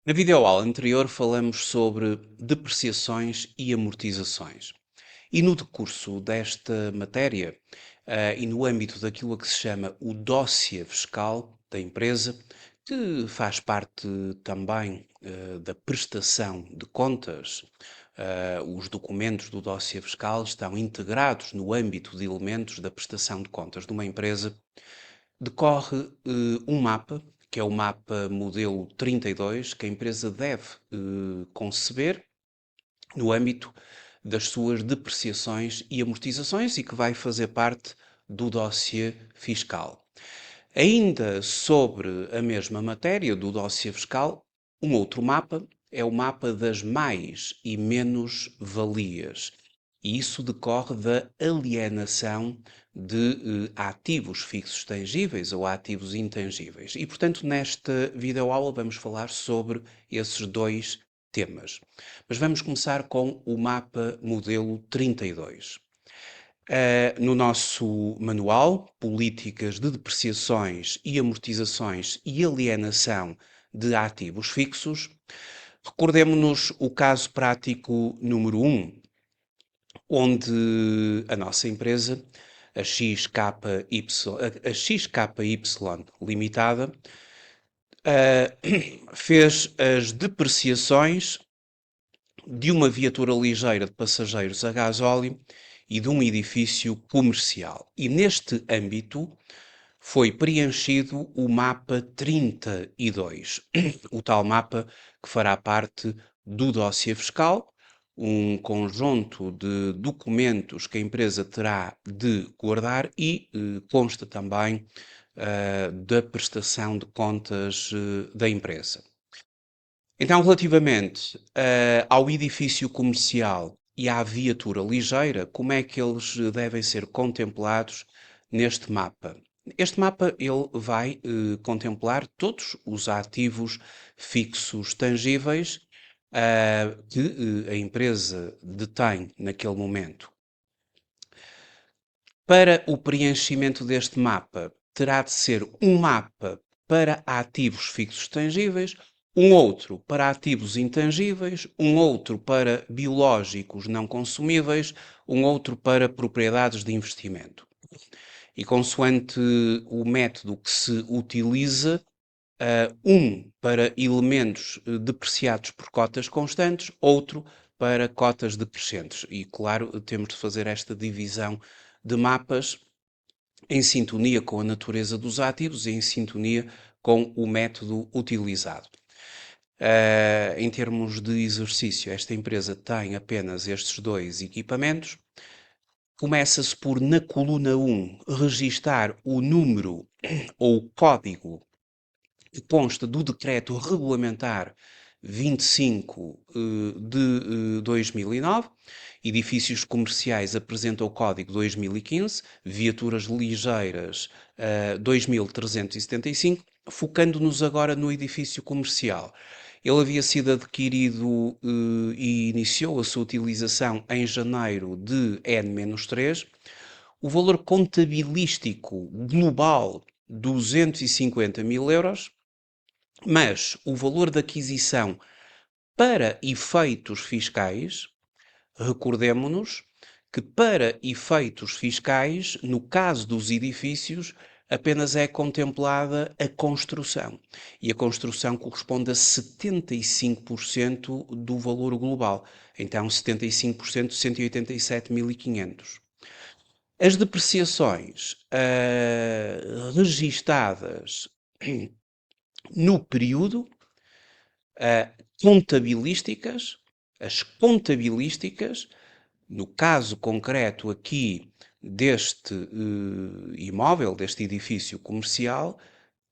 Na videoaula anterior falamos sobre depreciações e amortizações. E no decurso desta matéria, e no âmbito daquilo a que se chama o dossiê fiscal da empresa, que faz parte também da prestação de contas, os documentos do dossiê fiscal estão integrados no âmbito de elementos da prestação de contas de uma empresa, decorre um mapa, que é o mapa modelo 32, que a empresa deve conceber no âmbito das suas depreciações e amortizações e que vai fazer parte do dossiê fiscal. Ainda sobre a mesma matéria do dossiê fiscal, um outro mapa é o mapa das mais e menos valias. E isso decorre da alienação de ativos fixos tangíveis ou ativos intangíveis. E, portanto, nesta videoaula vamos falar sobre esses dois temas. Mas vamos começar com o mapa modelo 32. No nosso manual, Políticas de Depreciações e Amortizações e Alienação de Ativos Fixos, recordemo-nos o caso prático número 1, onde a nossa empresa, a a XKY Limitada, fez as depreciações de uma viatura ligeira de passageiros a gasóleo e de um edifício comercial. E neste âmbito foi preenchido o mapa 32, o tal mapa que fará parte do dossiê fiscal, um conjunto de documentos que a empresa terá de guardar e consta também da prestação de contas da empresa. Então, relativamente ao edifício comercial e à viatura ligeira, como é que eles devem ser contemplados neste mapa? Este mapa ele vai contemplar todos os ativos fixos tangíveis que a empresa detém naquele momento. Para o preenchimento deste mapa, terá de ser um mapa para ativos fixos tangíveis, um outro para ativos intangíveis, um outro para biológicos não consumíveis, um outro para propriedades de investimento. E consoante o método que se utiliza, um para elementos depreciados por cotas constantes, outro para cotas decrescentes. E, claro, temos de fazer esta divisão de mapas em sintonia com a natureza dos ativos e em sintonia com o método utilizado. Em termos de exercício, esta empresa tem apenas estes dois equipamentos. Começa-se por, na coluna 1, registar o número ou o código que consta do decreto regulamentar 25 de 2009. Edifícios comerciais apresenta o código 2015, viaturas ligeiras 2375, focando-nos agora no edifício comercial. Ele havia sido adquirido e iniciou a sua utilização em janeiro de N-3. O valor contabilístico global, 250 mil euros, mas o valor de aquisição para efeitos fiscais, recordemo-nos que para efeitos fiscais, no caso dos edifícios, apenas é contemplada a construção. E a construção corresponde a 75% do valor global. Então, 75% de 187.500. As depreciações registadas no período, contabilísticas, as contabilísticas, no caso concreto aqui deste imóvel, deste edifício comercial,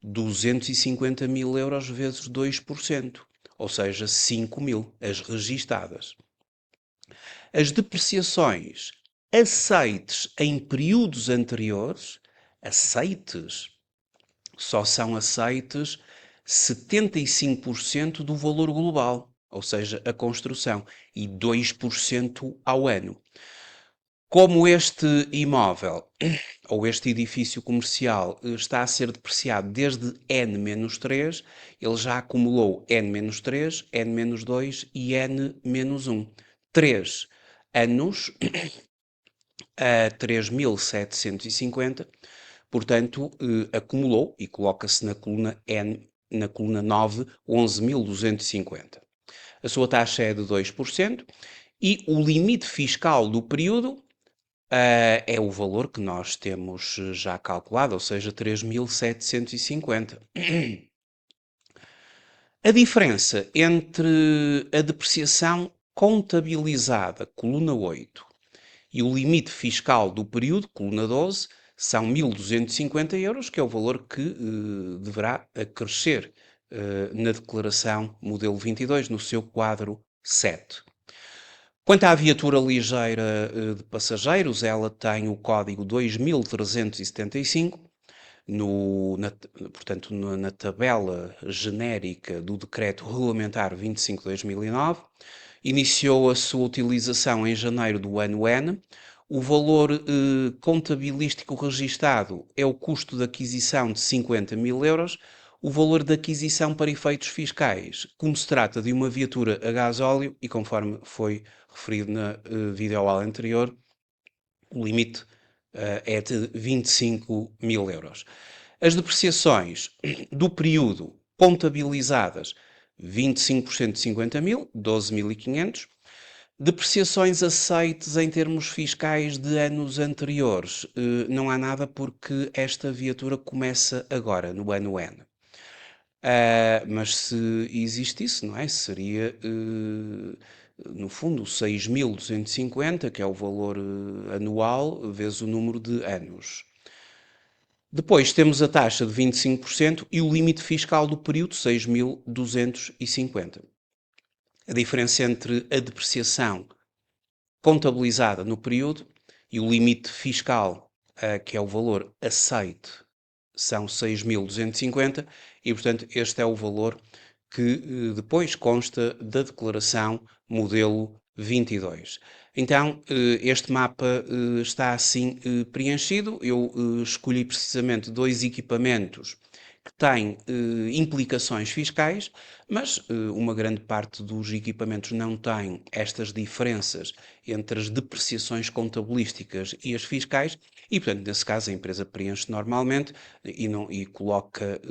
250 mil euros vezes 2%, ou seja, 5 mil, as registadas. As depreciações aceites em períodos anteriores, aceites, só são aceites 75% do valor global, ou seja, a construção, e 2% ao ano. Como este imóvel ou este edifício comercial está a ser depreciado desde N-3, ele já acumulou N-3, N-2 e N-1. 3 anos a 3.750, portanto, acumulou e coloca-se na coluna N, na coluna 9, 11.250. A sua taxa é de 2% e o limite fiscal do período é o valor que nós temos já calculado, ou seja, 3.750. A diferença entre a depreciação contabilizada, coluna 8, e o limite fiscal do período, coluna 12, são 1.250 euros, que é o valor que deverá acrescer na declaração modelo 22, no seu quadro 7. Quanto à viatura ligeira de passageiros, ela tem o código 2375, portanto, na tabela genérica do Decreto Regulamentar 25/2009, iniciou a sua utilização em janeiro do ano N. O valor contabilístico registado é o custo de aquisição de 50.000 euros. O valor de aquisição para efeitos fiscais, como se trata de uma viatura a gasóleo, e conforme foi referido na videoaula anterior, o limite é de 25.000 euros. As depreciações do período contabilizadas, 25% de 50.000, 12.500. Depreciações aceites em termos fiscais de anos anteriores. Não há nada porque esta viatura começa agora, no ano N. Mas se existisse, não é? Seria, no fundo, 6.250, que é o valor anual, vezes o número de anos. Depois temos a taxa de 25% e o limite fiscal do período, 6.250. A diferença entre a depreciação contabilizada no período e o limite fiscal, que é o valor aceite, são 6.250 e, portanto, este é o valor que depois consta da declaração modelo 22. Então, este mapa está assim preenchido. Eu escolhi precisamente dois equipamentos que têm implicações fiscais, mas uma grande parte dos equipamentos não tem estas diferenças entre as depreciações contabilísticas e as fiscais e, portanto, nesse caso a empresa preenche normalmente e coloca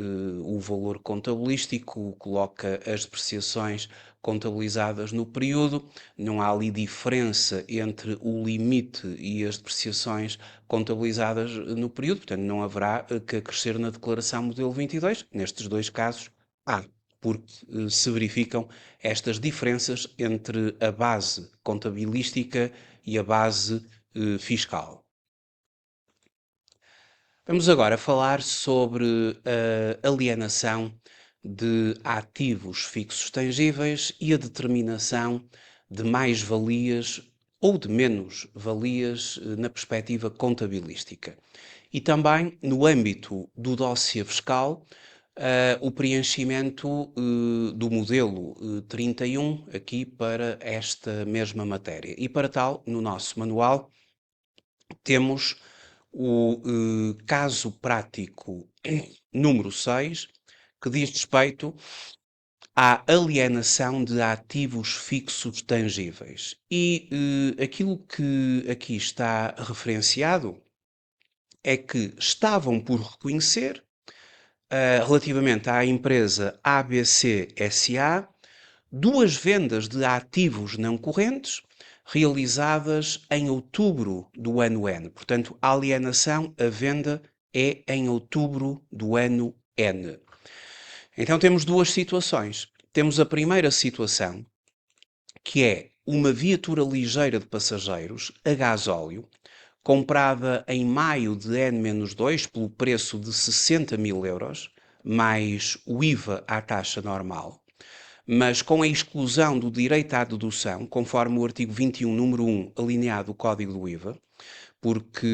o valor contabilístico, coloca as depreciações contabilizadas no período, não há ali diferença entre o limite e as depreciações contabilizadas no período, portanto não haverá que acrescer na declaração modelo 22. Nestes dois casos há, porque se verificam estas diferenças entre a base contabilística e a base fiscal. Vamos agora falar sobre a alienação de ativos fixos tangíveis e a determinação de mais-valias ou de menos-valias na perspectiva contabilística. E também, no âmbito do dossiê fiscal, o preenchimento do modelo 31 aqui para esta mesma matéria. E para tal, no nosso manual, temos o caso prático número 6, que diz respeito à alienação de ativos fixos tangíveis. E aquilo que aqui está referenciado é que estavam por reconhecer, relativamente à empresa ABC SA, duas vendas de ativos não correntes realizadas em outubro do ano N. Portanto, a alienação, a venda é em outubro do ano N. Então temos duas situações. Temos a primeira situação, que é uma viatura ligeira de passageiros a gasóleo, comprada em maio de N-2 pelo preço de 60.000 euros, mais o IVA à taxa normal, mas com a exclusão do direito à dedução, conforme o artigo 21, número 1, alineado do Código do IVA, porque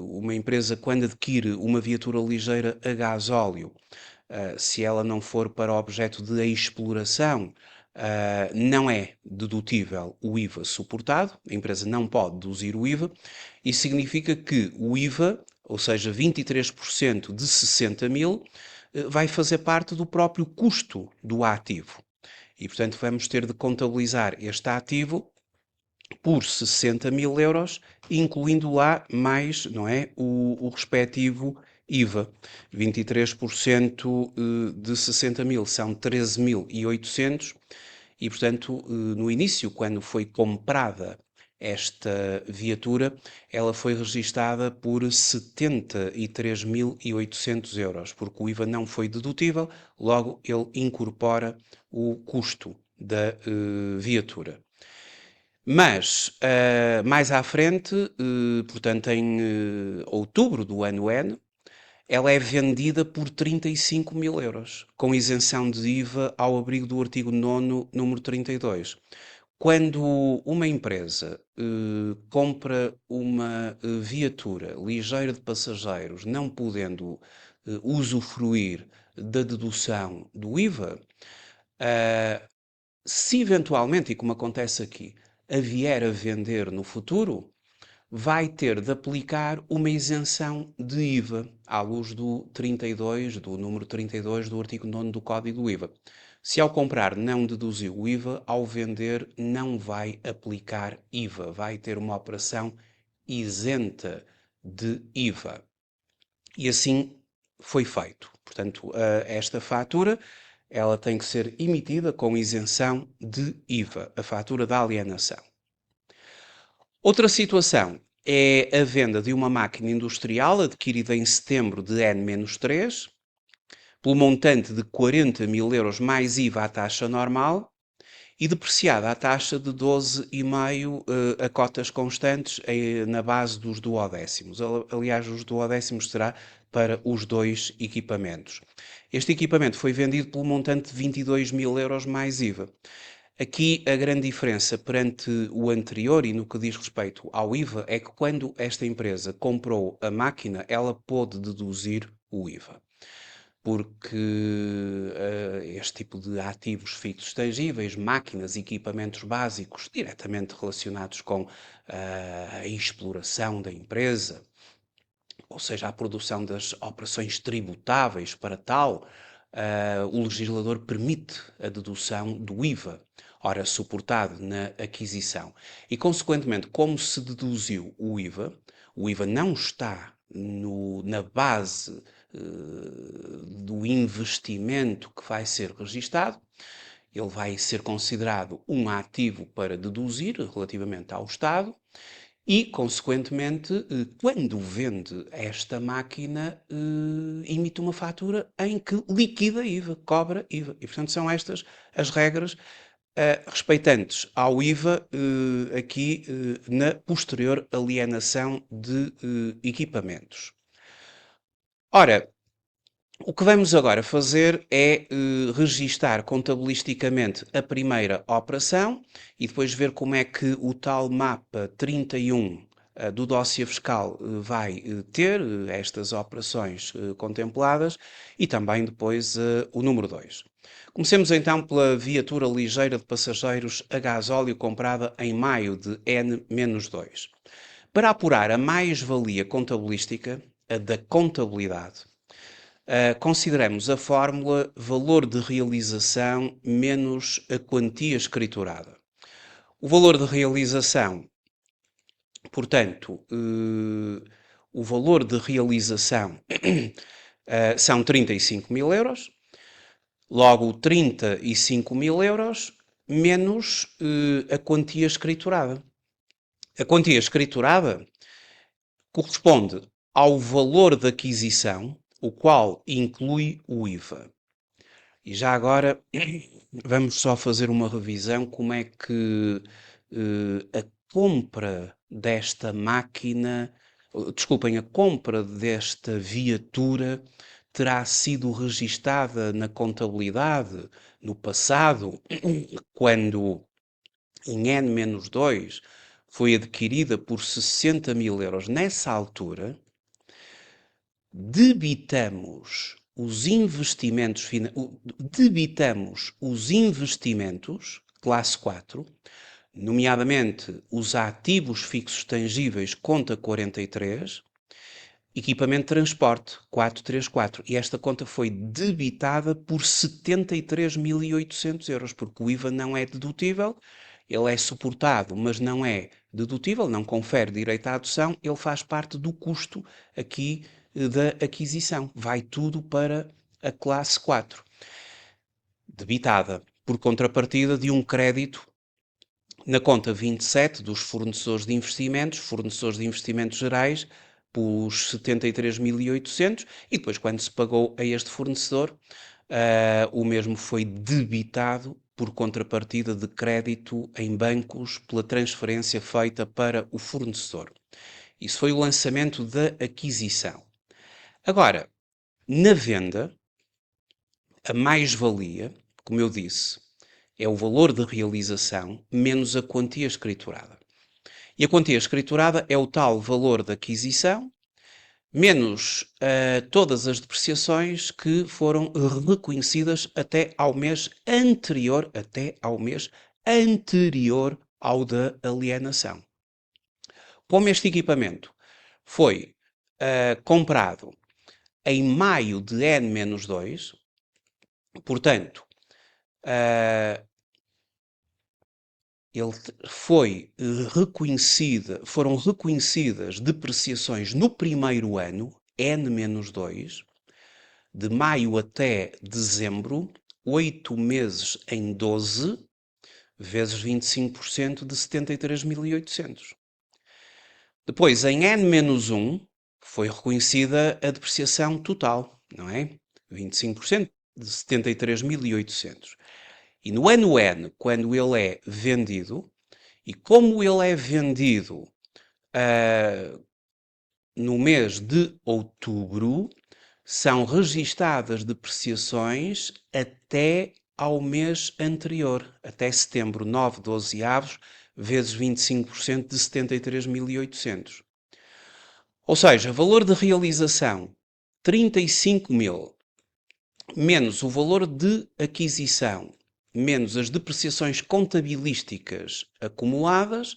uma empresa, quando adquire uma viatura ligeira a gasóleo, se ela não for para objeto de exploração, não é dedutível o IVA suportado, a empresa não pode deduzir o IVA, isso significa que o IVA, ou seja, 23% de 60 mil, vai fazer parte do próprio custo do ativo. E, portanto, vamos ter de contabilizar este ativo por 60 mil euros, incluindo lá mais, não é, o respectivo IVA. 23% de 60 mil são 13.800 e, portanto, no início, quando foi comprada esta viatura, ela foi registada por 73.800 euros, porque o IVA não foi dedutível, logo ele incorpora o custo da viatura. Mas, mais à frente, portanto, em outubro do ano N, ela é vendida por 35 mil euros, com isenção de IVA ao abrigo do artigo 9º, número 32. Quando uma empresa compra uma viatura ligeira de passageiros, não podendo usufruir da dedução do IVA, se eventualmente, e como acontece aqui, a vier a vender no futuro, vai ter de aplicar uma isenção de IVA, à luz do 32, do número 32 do artigo 9º do Código do IVA. Se ao comprar não deduziu o IVA, ao vender não vai aplicar IVA, vai ter uma operação isenta de IVA. E assim foi feito. Portanto, esta fatura, ela tem que ser emitida com isenção de IVA, a fatura da alienação. Outra situação é a venda de uma máquina industrial adquirida em setembro de N-3, pelo montante de 40 mil euros mais IVA à taxa normal e depreciada à taxa de 12,5 a cotas constantes na base dos duodécimos. Aliás, os duodécimos será para os dois equipamentos. Este equipamento foi vendido pelo montante de 22 mil euros mais IVA. Aqui a grande diferença perante o anterior e no que diz respeito ao IVA é que quando esta empresa comprou a máquina, ela pôde deduzir o IVA. Porque este tipo de ativos fixos tangíveis, máquinas, equipamentos básicos diretamente relacionados com a exploração da empresa, ou seja, a produção das operações tributáveis para tal, o legislador permite a dedução do IVA, ora suportado na aquisição. E, consequentemente, como se deduziu o IVA não está na base do investimento que vai ser registado, ele vai ser considerado um ativo para deduzir relativamente ao Estado e, consequentemente, quando vende esta máquina, emite uma fatura em que liquida IVA, cobra IVA. E, portanto, são estas as regras respeitantes ao IVA aqui na posterior alienação de equipamentos. Ora, o que vamos agora fazer é registar contabilisticamente a primeira operação e depois ver como é que o tal mapa 31 do dossiê fiscal vai ter estas operações contempladas e também depois o número 2. Comecemos então pela viatura ligeira de passageiros a gasóleo comprada em maio de N-2. Para apurar a mais-valia contabilística, a da contabilidade, consideramos a fórmula valor de realização menos a quantia escriturada. O valor de realização, portanto, o valor de realização são 35 mil euros, logo 35 mil euros menos a quantia escriturada. A quantia escriturada corresponde ao valor de aquisição, o qual inclui o IVA. E já agora vamos só fazer uma revisão como é que a compra desta máquina, desculpem, a compra desta viatura terá sido registada na contabilidade no passado, quando em N-2 foi adquirida por 60 mil euros. Nessa altura, debitamos os investimentos, debitamos os investimentos, classe 4, nomeadamente os ativos fixos tangíveis, conta 43, equipamento de transporte, 434. E esta conta foi debitada por 73.800 euros, porque o IVA não é dedutível, ele é suportado, mas não é dedutível, não confere direito à adoção, ele faz parte do custo aqui da aquisição. Vai tudo para a classe 4, debitada por contrapartida de um crédito na conta 27 dos fornecedores de investimentos gerais, pelos 73.800, e depois, quando se pagou a este fornecedor, o mesmo foi debitado por contrapartida de crédito em bancos pela transferência feita para o fornecedor. Isso foi o lançamento da aquisição. Agora, na venda, a mais-valia, como eu disse, é o valor de realização menos a quantia escriturada. E a quantia escriturada é o tal valor da aquisição menos todas as depreciações que foram reconhecidas até ao mês anterior ao da alienação. Como este equipamento foi comprado em maio de N-2, portanto, ele foram reconhecidas depreciações no primeiro ano, N-2, de maio até dezembro, 8 meses em 12, vezes 25% de 73.800. Depois, em N-1, foi reconhecida a depreciação total, não é? 25% de 73.800. E no ano N, quando ele é vendido, e como ele é vendido no mês de outubro, são registadas depreciações até ao mês anterior, até setembro, 9 12avos, vezes 25% de 73.800. Ou seja, valor de realização, 35.000, menos o valor de aquisição, menos as depreciações contabilísticas acumuladas,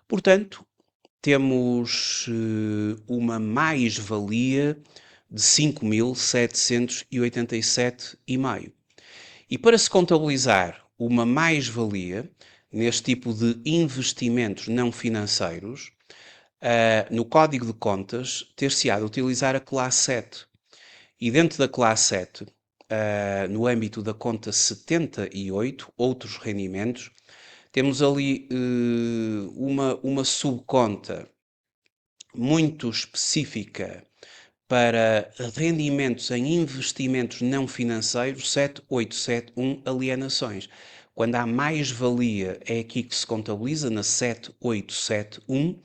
portanto, temos uma mais-valia de 5.787,5. E para se contabilizar uma mais-valia neste tipo de investimentos não financeiros, no Código de Contas ter-se-á de utilizar a classe 7. E dentro da classe 7, no âmbito da conta 78, outros rendimentos, temos ali uma subconta muito específica para rendimentos em investimentos não financeiros, 7871 alienações. Quando há mais-valia, é aqui que se contabiliza, na 7871,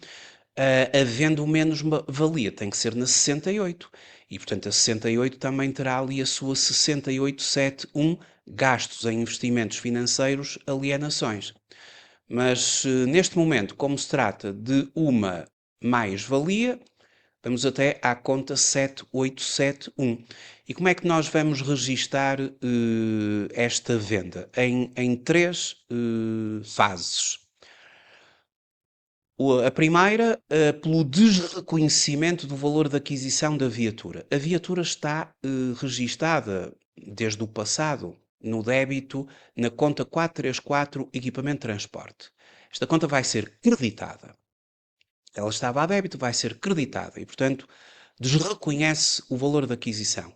havendo menos valia, tem que ser na 68. E, portanto, a 68 também terá ali a sua 6871, gastos em investimentos financeiros, alienações. Mas, neste momento, como se trata de uma mais-valia, vamos até à conta 7871. E como é que nós vamos registar esta venda? Em três fases. A primeira, pelo desreconhecimento do valor da aquisição da viatura. A viatura está registada desde o passado no débito na conta 434 equipamento de transporte. Esta conta vai ser creditada. Ela estava a débito, vai ser creditada e, portanto, desreconhece o valor da aquisição,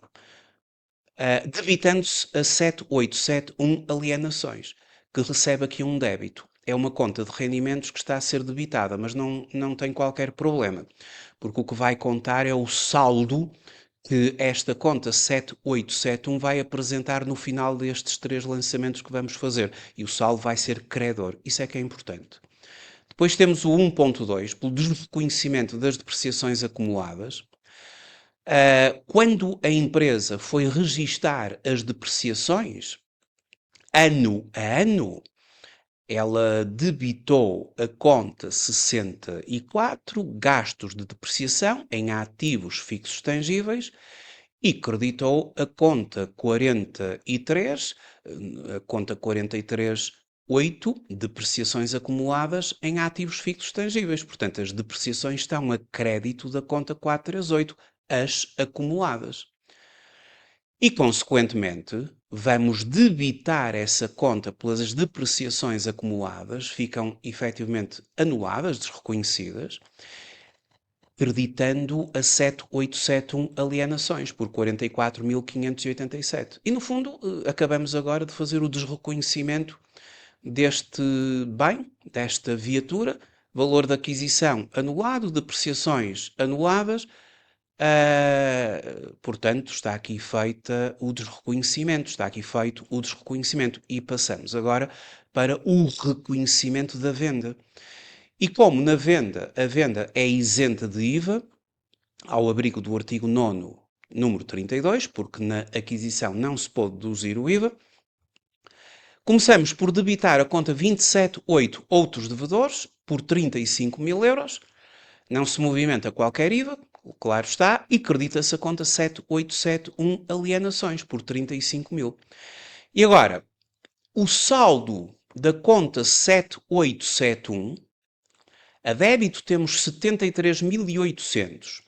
debitando-se a 7871 alienações, que recebe aqui um débito. É uma conta de rendimentos que está a ser debitada, mas não tem qualquer problema, porque o que vai contar é o saldo que esta conta 7871 vai apresentar no final destes três lançamentos que vamos fazer. E o saldo vai ser credor. Isso é que é importante. Depois temos o 1.2, pelo desreconhecimento das depreciações acumuladas. Quando a empresa foi registar as depreciações, ano a ano, ela debitou a conta 64, gastos de depreciação em ativos fixos tangíveis, e creditou a conta 43, a conta 43.8, depreciações acumuladas em ativos fixos tangíveis. Portanto, as depreciações estão a crédito da conta 438, as acumuladas. E, consequentemente, vamos debitar essa conta pelas depreciações acumuladas, ficam efetivamente anuladas, desreconhecidas, creditando a 7871 alienações por 44.587. E, no fundo, acabamos agora de fazer o desreconhecimento deste bem, desta viatura, valor de aquisição anulado, depreciações anuladas. Portanto, está aqui feita o desreconhecimento, está aqui feito o desreconhecimento. E passamos agora para o reconhecimento da venda. E como na venda, a venda é isenta de IVA, ao abrigo do artigo 9º, número 32, porque na aquisição não se pode deduzir o IVA, começamos por debitar a conta 27.8 outros devedores, por 35.000 euros, não se movimenta qualquer IVA, claro está, e credita-se a conta 7871 alienações, por 35.000. E agora, o saldo da conta 7871, a débito temos 73.800,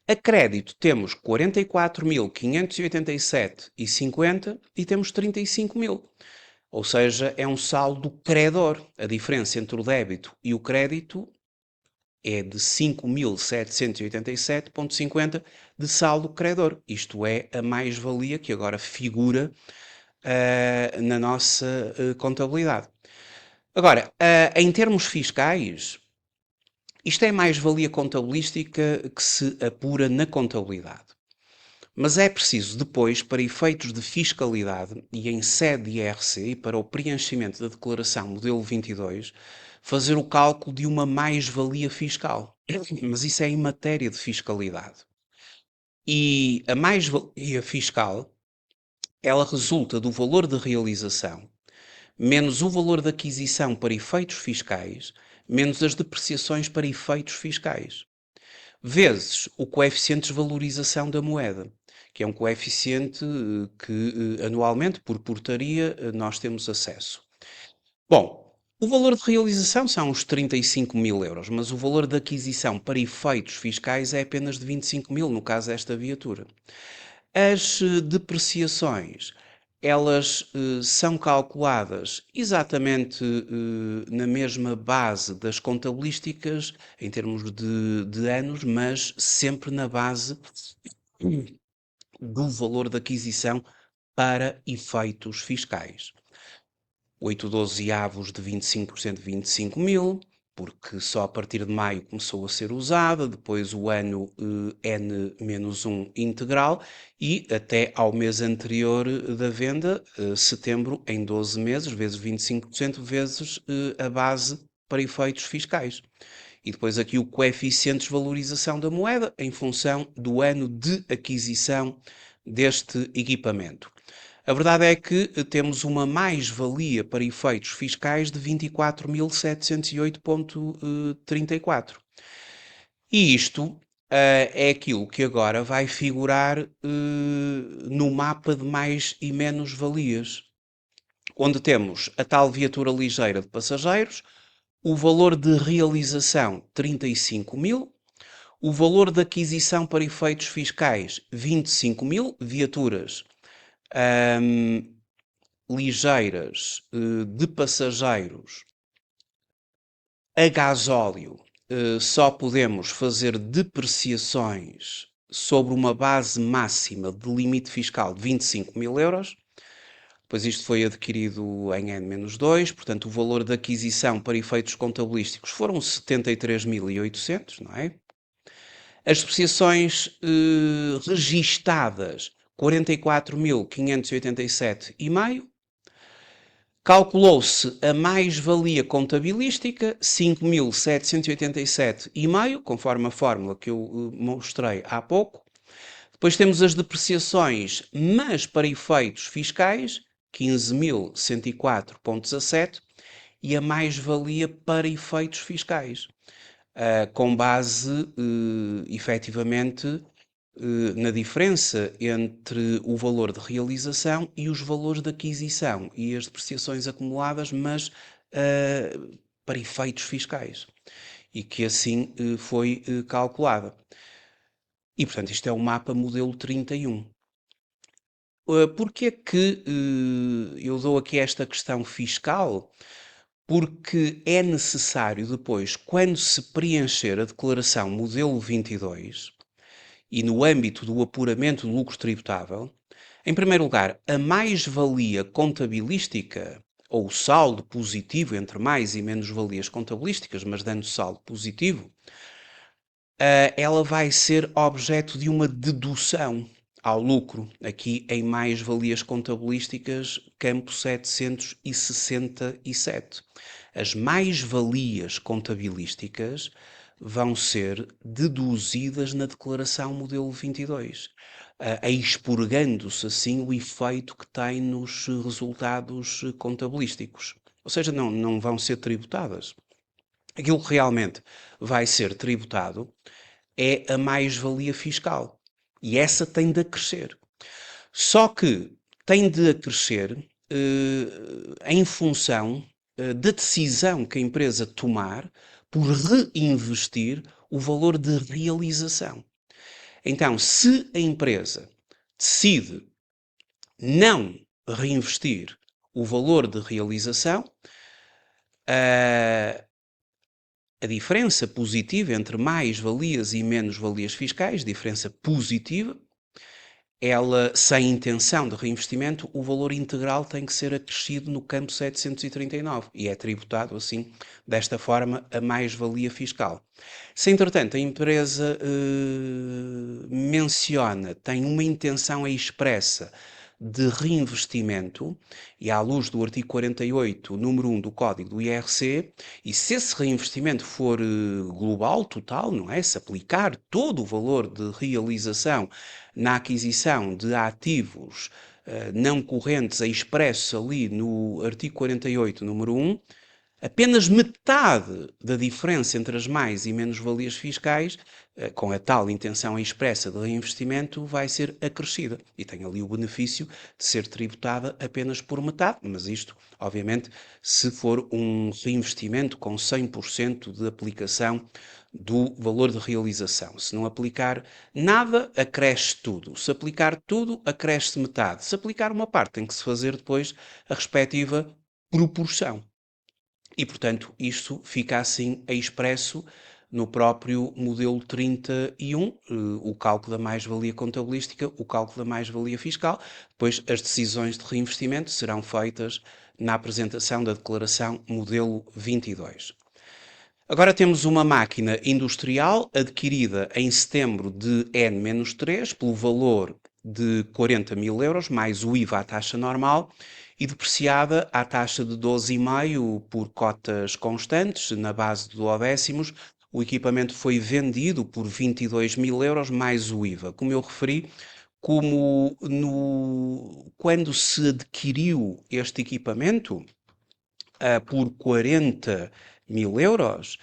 a crédito temos 44.587,50 e temos 35.000. Ou seja, é um saldo credor. A diferença entre o débito e o crédito é de 5.787,50 de saldo credor. Isto é a mais-valia que agora figura na nossa contabilidade. Agora, em termos fiscais, isto é mais-valia contabilística que se apura na contabilidade. Mas é preciso depois, para efeitos de fiscalidade e em sede de IRC e para o preenchimento da declaração modelo 22, fazer o cálculo de uma mais-valia fiscal. Mas isso é em matéria de fiscalidade. E a mais-valia fiscal, ela resulta do valor de realização menos o valor de aquisição para efeitos fiscais, menos as depreciações para efeitos fiscais, vezes o coeficiente de desvalorização da moeda, que é um coeficiente que anualmente, por portaria, nós temos acesso. Bom, o valor de realização são uns 35.000 euros, mas o valor de aquisição para efeitos fiscais é apenas de 25.000, no caso desta viatura. As depreciações, elas são calculadas exatamente na mesma base das contabilísticas, em termos de anos, mas sempre na base do valor de aquisição para efeitos fiscais. 8,12 avos de 25% de 25.000, porque só a partir de maio começou a ser usada, depois o ano N-1 integral e até ao mês anterior da venda, setembro, em 12 meses, vezes 25%, vezes a base para efeitos fiscais. E depois aqui o coeficiente de desvalorização da moeda em função do ano de aquisição deste equipamento. A verdade é que temos uma mais-valia para efeitos fiscais de 24.708,34. E isto é aquilo que agora vai figurar no mapa de mais e menos valias, onde temos a tal viatura ligeira de passageiros, o valor de realização 35.000, o valor de aquisição para efeitos fiscais 25.000, viaturas ligeiras de passageiros a gasóleo, só podemos fazer depreciações sobre uma base máxima de limite fiscal de 25.000 euros. Pois isto foi adquirido em N-2, portanto o valor de aquisição para efeitos contabilísticos foram 73.800, não é? As depreciações registadas, 44.587,5. Calculou-se a mais-valia contabilística, 5.787,5, conforme a fórmula que eu mostrei há pouco. Depois temos as depreciações, mas para efeitos fiscais, 15.104,17, e a mais-valia para efeitos fiscais, com base, efetivamente, na diferença entre o valor de realização e os valores de aquisição e as depreciações acumuladas, mas para efeitos fiscais. E que assim foi calculada. E, portanto, isto é o mapa modelo 31. Porquê é que eu dou aqui esta questão fiscal? Porque é necessário depois, quando se preencher a declaração modelo 22, e no âmbito do apuramento do lucro tributável, em primeiro lugar, a mais-valia contabilística, ou o saldo positivo entre mais e menos-valias contabilísticas, mas dando saldo positivo, ela vai ser objeto de uma dedução ao lucro, aqui em mais-valias contabilísticas, campo 767. As mais-valias contabilísticas vão ser deduzidas na declaração modelo 22, expurgando-se assim o efeito que tem nos resultados contabilísticos. Ou seja, não vão ser tributadas. Aquilo que realmente vai ser tributado é a mais-valia fiscal. E essa tem de acrescer. Só que tem de acrescer em função da decisão que a empresa tomar por reinvestir o valor de realização. Então, se a empresa decide não reinvestir o valor de realização, a diferença positiva entre mais-valias e menos-valias fiscais, diferença positiva, ela, sem intenção de reinvestimento, o valor integral tem que ser acrescido no campo 739 e é tributado assim, desta forma, a mais-valia fiscal. Se, entretanto, a empresa menciona, tem uma intenção expressa de reinvestimento, e à luz do artigo 48, número 1 do Código do IRC, e se esse reinvestimento for global, total, não é? Se aplicar todo o valor de realização na aquisição de ativos não correntes expressos ali no artigo 48, número 1, apenas metade da diferença entre as mais e menos-valias fiscais, com a tal intenção expressa de reinvestimento, vai ser acrescida. E tem ali o benefício de ser tributada apenas por metade, mas isto, obviamente, se for um reinvestimento com 100% de aplicação do valor de realização. Se não aplicar nada, acresce tudo. Se aplicar tudo, acresce metade. Se aplicar uma parte, tem que se fazer depois a respectiva proporção. E, portanto, isto fica assim expresso no próprio modelo 31, o cálculo da mais-valia contabilística, o cálculo da mais-valia fiscal. Depois, as decisões de reinvestimento serão feitas na apresentação da declaração modelo 22. Agora temos uma máquina industrial adquirida em setembro de N-3 pelo valor de 40 mil euros, mais o IVA à taxa normal, e depreciada à taxa de 12,5 por cotas constantes, na base de duodécimos. O equipamento foi vendido por 22 mil euros, mais o IVA. Como eu referi, quando se adquiriu este equipamento, por 40 mil euros,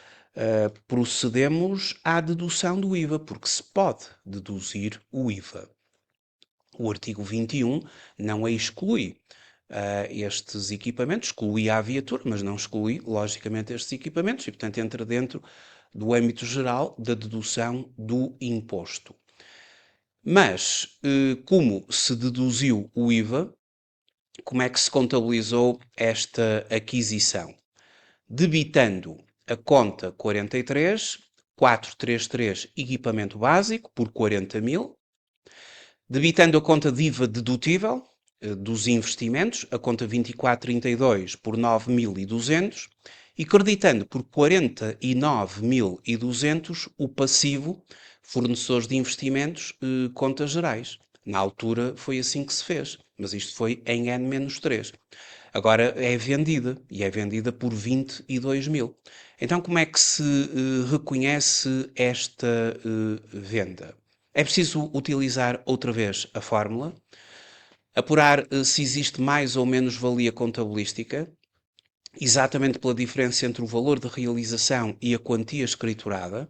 procedemos à dedução do IVA, porque se pode deduzir o IVA. O artigo 21 não exclui estes equipamentos, exclui a viatura, mas não exclui, logicamente, estes equipamentos, e, portanto, entra dentro do âmbito geral da dedução do imposto. Mas, como se deduziu o IVA, como é que se contabilizou esta aquisição? Debitando a conta 43, 433 equipamento básico por 40 mil, debitando a conta de IVA dedutível dos investimentos, a conta 2432 por 9.200 e creditando por 49.200 o passivo fornecedores de investimentos, contas gerais. Na altura foi assim que se fez, mas isto foi em N-3. Agora é vendida, e é vendida por 22 mil. Então, como é que se reconhece esta venda? É preciso utilizar outra vez a fórmula, apurar se existe mais ou menos valia contabilística, exatamente pela diferença entre o valor de realização e a quantia escriturada.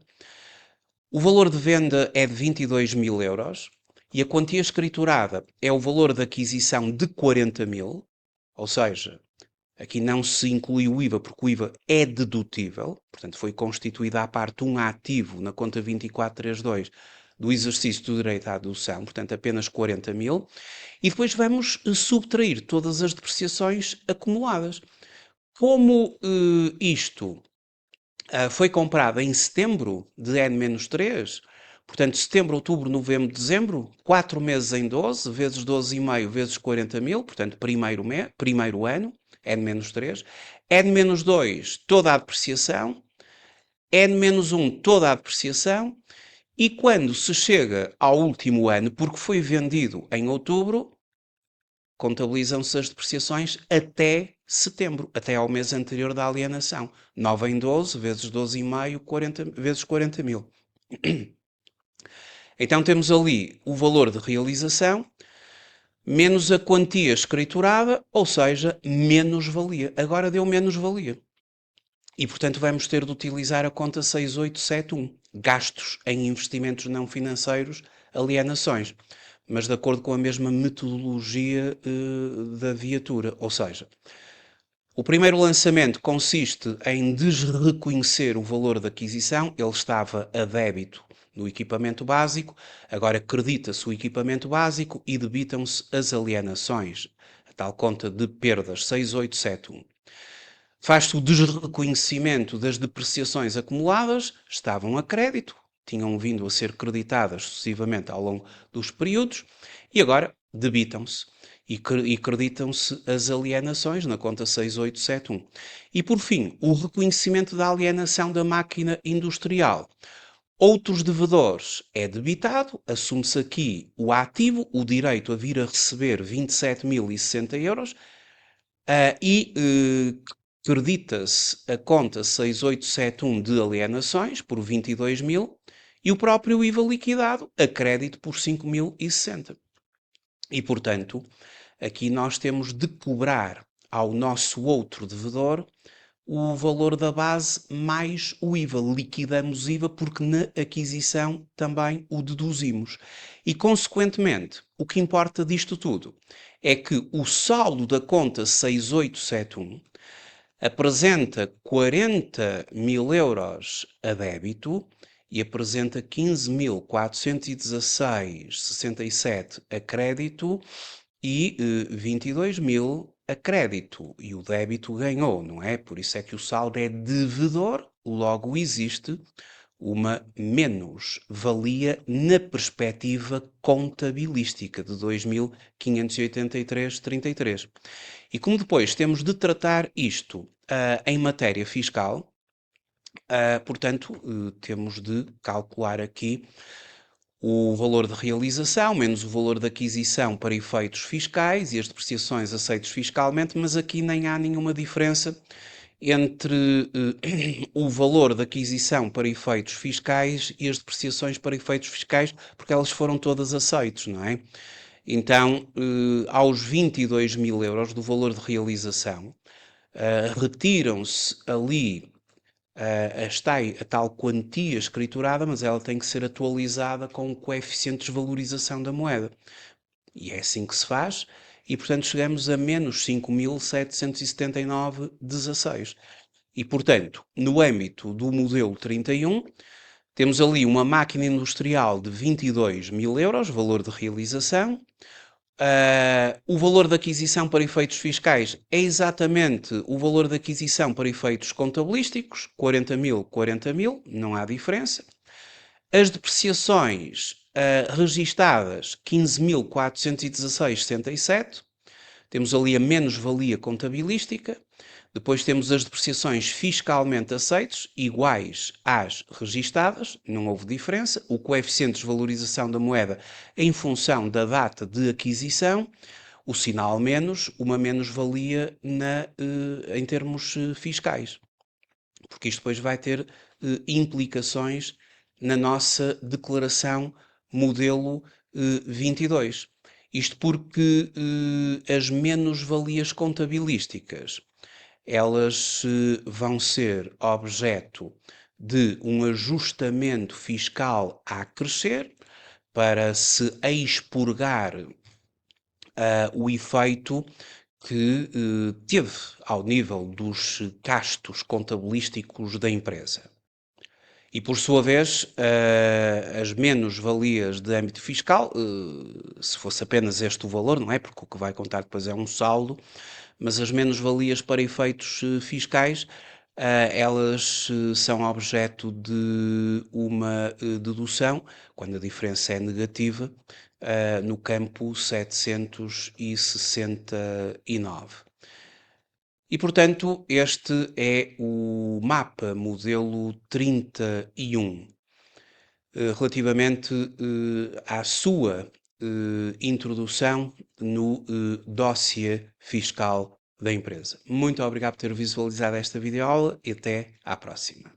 O valor de venda é de 22 mil euros e a quantia escriturada é o valor de aquisição de 40 mil, ou seja, aqui não se inclui o IVA, porque o IVA é dedutível, portanto foi constituído à parte um ativo na conta 2432 do exercício do direito à dedução, portanto apenas 40 mil, e depois vamos subtrair todas as depreciações acumuladas. Como isto foi comprado em setembro de N-3, portanto setembro, outubro, novembro, dezembro, 4 meses em 12, vezes 12,5 vezes 40 mil, portanto primeiro ano, N-3, N-2 toda a depreciação, N-1 toda a depreciação, e quando se chega ao último ano, porque foi vendido em outubro, contabilizam-se as depreciações até setembro, até ao mês anterior da alienação. 9 em 12, vezes 12,5, 40, vezes 40 mil. Então temos ali o valor de realização, menos a quantia escriturada, ou seja, menos-valia. Agora deu menos-valia. E, portanto, vamos ter de utilizar a conta 6871, gastos em investimentos não financeiros, alienações, mas de acordo com a mesma metodologia da viatura. Ou seja, o primeiro lançamento consiste em desreconhecer o valor da aquisição, ele estava a débito no equipamento básico, agora credita-se o equipamento básico e debitam-se as alienações, a tal conta de perdas 6871. Faz-se o desreconhecimento das depreciações acumuladas, estavam a crédito, tinham vindo a ser creditadas sucessivamente ao longo dos períodos, e agora debitam-se e creditam-se as alienações na conta 6871. E por fim, o reconhecimento da alienação da máquina industrial. Outros devedores é debitado, assume-se aqui o ativo, o direito a vir a receber 27.060 euros, credita-se a conta 6871 de alienações por 22 mil e o próprio IVA liquidado a crédito por 5.060. E, portanto, aqui nós temos de cobrar ao nosso outro devedor o valor da base mais o IVA. Liquidamos IVA porque na aquisição também o deduzimos. E, consequentemente, o que importa disto tudo é que o saldo da conta 6871 apresenta 40 mil euros a débito e apresenta 15.416,67 a crédito e 22 mil a crédito. E o débito ganhou, não é? Por isso é que o saldo é devedor, logo existe uma menos-valia na perspectiva contabilística de 2.583,33. E como depois temos de tratar isto em matéria fiscal, portanto, temos de calcular aqui o valor de realização menos o valor de aquisição para efeitos fiscais e as depreciações aceitas fiscalmente, mas aqui nem há nenhuma diferença entre o valor da aquisição para efeitos fiscais e as depreciações para efeitos fiscais, porque elas foram todas aceitas, não é? Então, aos 22 mil euros do valor de realização, retiram-se ali a tal quantia escriturada, mas ela tem que ser atualizada com o coeficiente de desvalorização da moeda. E é assim que se faz, e portanto chegamos a menos 5.779,16. E portanto, no âmbito do modelo 31, temos ali uma máquina industrial de 22 mil euros, valor de realização. O valor de aquisição para efeitos fiscais é exatamente o valor de aquisição para efeitos contabilísticos, 40 mil, não há diferença. As depreciações registadas, 15.416,67. Temos ali a menos-valia contabilística. Depois temos as depreciações fiscalmente aceites, iguais às registadas, não houve diferença. O coeficiente de desvalorização da moeda em função da data de aquisição. O sinal menos, uma menos-valia em termos fiscais. Porque isto depois vai ter implicações na nossa declaração modelo 22. Isto porque as menos-valias contabilísticas, elas vão ser objeto de um ajustamento fiscal a crescer para se expurgar o efeito que teve ao nível dos gastos contabilísticos da empresa. E, por sua vez, as menos-valias de âmbito fiscal, se fosse apenas este o valor, não é? Porque o que vai contar depois é um saldo, mas as menos-valias para efeitos fiscais, elas são objeto de uma dedução, quando a diferença é negativa, no campo 769. E, portanto, este é o mapa modelo 31, relativamente à sua introdução no dossiê fiscal da empresa. Muito obrigado por ter visualizado esta videoaula e até à próxima.